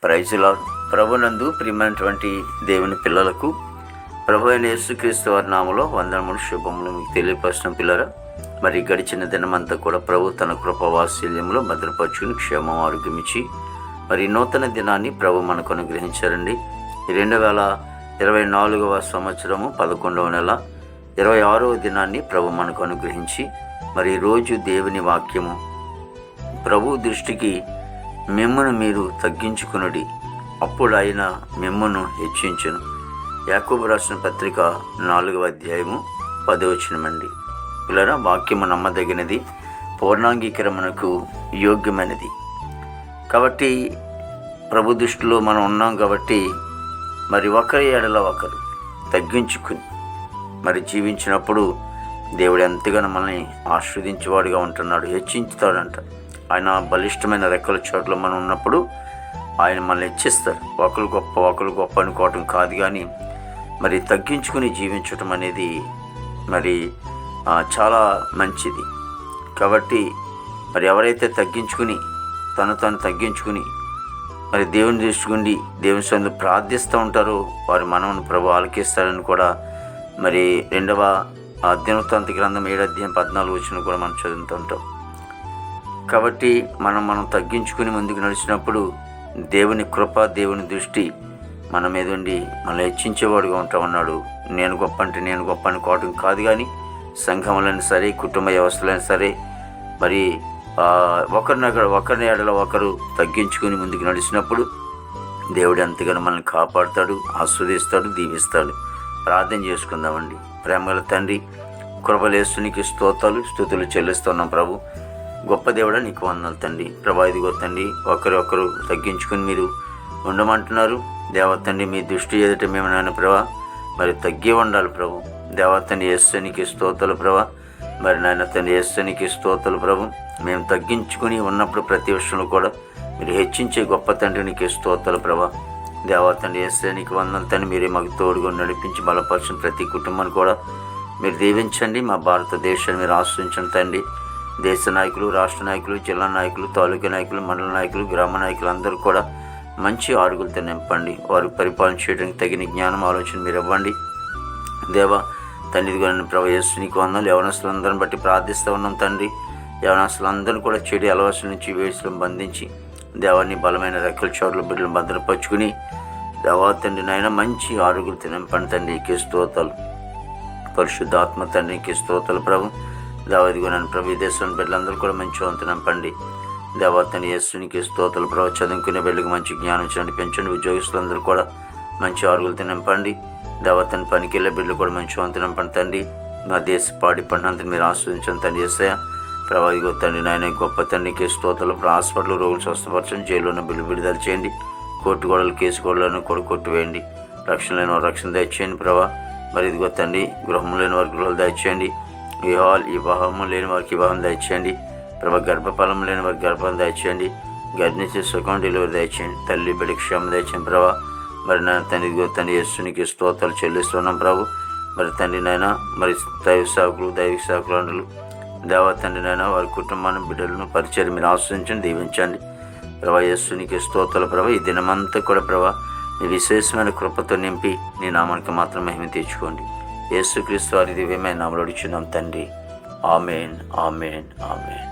Praise lord. ప్రభునందు ప్రియమైనటువంటి దేవుని పిల్లలకు ప్రభు అయిన యేసుక్రీస్తు వారి నామములో వందనములు శుభములు మీకు తెలియపరచడం పిల్లరా. మరి గడిచిన దినమంతా కూడా ప్రభు తన కృప వాత్సల్యంలో భద్రపరుచుకుని క్షేమం ఆరోగ్యం ఇచ్చి మరి నూతన దినాన్ని ప్రభు మనకు అనుగ్రహించారండి. 2024వ సంవత్సరము 11వ నెల 26వ దినాన్ని ప్రభు మనకు అనుగ్రహించి మరి రోజు దేవుని వాక్యము ప్రభు దృష్టికి మిమ్మును మీరు తగ్గించుకునుడి, అప్పుడు ఆయన మిమ్మును హెచ్చించును. యాకోబు రాసిన పత్రిక 4వ అధ్యాయము 10వ వచనమండి. పిల్లరా, వాక్యము నమ్మదగినది, పూర్ణాంగీకరణకు యోగ్యమైనది. కాబట్టి ప్రభు దృష్టిలో మనం ఉన్నాం కాబట్టి మరి ఒకరి ఎడల ఒకరు తగ్గించుకుని మరి జీవించినప్పుడు దేవుడు ఎంతగానో మనల్ని ఆస్వాదించేవాడుగా ఉంటున్నాడు, హెచ్చించుతాడంట. ఆయన బలిష్టమైన రెక్కల చోట్ల మనం ఉన్నప్పుడు ఆయన మనల్ని హెచ్చిస్తారు. ఒకరు గొప్ప అనుకోవటం కాదు, కానీ మరి తగ్గించుకుని జీవించటం అనేది మరి చాలా మంచిది. కాబట్టి మరి ఎవరైతే తగ్గించుకుని తను తగ్గించుకుని మరి దేవుని దృష్టిగుండి దేవుని సన్నిధిలో ప్రార్థిస్తూ ఉంటారో వారి మనవును ప్రభు ఆలకిస్తారని కూడా మరి 2వ దినవృత్తాంత గ్రంథం 7వ అధ్యాయం 14వ వచనం కూడా మనం చదువుతుంటాం. కాబట్టి మనం తగ్గించుకుని ముందుకు నడిచినప్పుడు దేవుని కృప, దేవుని దృష్టి మన మీద ఉండి మనల్ని హెచ్చించేవాడుగా ఉంటామన్నాడు. నేను గొప్ప అనుకోవటం కాదు, కానీ సంఘములైనా సరే, కుటుంబ వ్యవస్థలైనా సరే మరి ఒకరిని ఎడల ఒకరు తగ్గించుకుని ముందుకు నడిచినప్పుడు దేవుడు ఎంతగానో మనల్ని కాపాడుతాడు, ఆస్వాదిస్తాడు, దీవిస్తాడు. ప్రార్థన చేసుకుందామండి. ప్రేమగల తండ్రి, కృపలేస్తునికి స్తుతులు చెల్లిస్తున్నాం ప్రభు. గొప్ప దేవుడా నీకు వందనాలు తండ్రి. ప్రభా, ఇదిగో తండ్రి, ఒకరు తగ్గించుకుని మీరు ఉండమంటున్నారు. దేవతండ్రి, మీ దృష్టి ఎదుట మేము నాయన ప్రభా మరి తగ్గి ఉండాలి ప్రభు. దేవతండ్రి యేసునికి స్తోత్రాలు ప్రభా. మరి నాయన తండ్రి యేసునికి స్తోత్రాలు ప్రభు. మేము తగ్గించుకుని ఉన్నప్పుడు ప్రతి విషయంలో కూడా మీరు హెచ్చించే గొప్ప తండ్రి నీకు స్తోత్రాలు ప్రభా. దేవతండ్రి యేసునికి వందనాలు తండ్రి. మీరే మాకు తోడుగా నడిపించి బలపరిచిన ప్రతి కుటుంబాన్ని కూడా మీరు దీవించండి. మా భారతదేశాన్ని మీరు ఆశ్రయించండి తండ్రి. దేశ నాయకులు, రాష్ట్ర నాయకులు, జిల్లా నాయకులు, తాలూకా నాయకులు, మండల నాయకులు, గ్రామ నాయకులు అందరూ కూడా మంచి ఆరుగులతో నింపండి. వారు పరిపాలన చేయడానికి తగిన జ్ఞానం, ఆలోచన మీరు ఇవ్వండి. దేవా తండ్రి, ప్రభు యేసు నీకు వందనాలు. యవనస్తులందరిని బట్టి ప్రార్థిస్తూ ఉన్నాం తండ్రి. యవనస్తులందరినీ కూడా చెడు అలవాట్ల నుంచి వేసులను బంధించి దేవాన్ని బలమైన రెక్కల చోట్ల బిడ్డలను భద్రపరుచుకుని దేవా తండ్రి నాయన మంచి ఆరుగులతో నింపండి తండ్రి. నీకే స్తోత్రాలు. పరిశుద్ధాత్మ తండ్రి నీకే స్తోత్రాలు ప్రభు. దేవాదిగో నన్ను ప్రభు, ఈ దేశంలో బిడ్డలందరూ కూడా మంచి వంతు నింపండి. దేవతని యేసునికి స్తోత్రాలు ప్రభు. చదువుకునే బిడ్డలకు మంచి జ్ఞానం ఇచ్చండి, పెంచండి. ఉద్యోగస్తులందరూ కూడా మంచి ఆరుగులతో నింపండి. దేవతని పనికి వెళ్ళే బిడ్డలు కూడా మంచి వంతు నింపండి తండ్రి. నా దేశ పాడి పంటంతా మీరు ఆస్వాదించండి తండ్రి. యేసయ్య ప్రభా, ఇదిగో తండ్రి నాయన గొప్ప తండ్రికి స్తోత్రాలు. హాస్పిటల్ రోగులు స్వస్థపరచండి, జైల్లో ఉన్న బిల్లు విడుదల చేయండి. కోర్టు గోడలు, కేసు గోడలను కూడా కొట్టివేయండి. రక్షణ లేని వారు రక్షణ దయచేయండి ప్రభా. మరి ఇదిగో తండ్రి, గృహం లేని వారికి గృహాలు దయచేయండి. వివాహము లేని వారికి వివాహం దయచేయండి ప్రభా. గర్భఫలం లేని వారికి గర్భం దయచేయండి. గర్భిణీ సుఖం డెలివరీ దయచేయండి. తల్లి బిడ్డ క్షేమం దయచేయండి ప్రభా. మరి నా తండ్రి తండ్రి యేసునికి స్తోత్రాలు చెల్లిస్తున్నాం ప్రభు. మరి తండ్రి నాయన మరి దైవిక సేవకులు అండలు దేవా తండ్రి నాయన వారి కుటుంబాన్ని, బిడ్డలను పరిచయం మీరు ఆశ్రయించండి, దీవించండి ప్రభా. యేసునికి స్తోత్రాలు ప్రభా. ఈ దినమంతా కూడా ప్రభా నీ విశేషమైన కృపతో నింపి నీ నామానికి మాత్రం మహిమ తెచ్చుకోండి. యేసుక్రీస్తు వారి దివ్యమైన నామములో అడుగుచున్నాం తండ్రి. ఆమేన్, ఆమేన్, ఆమేన్.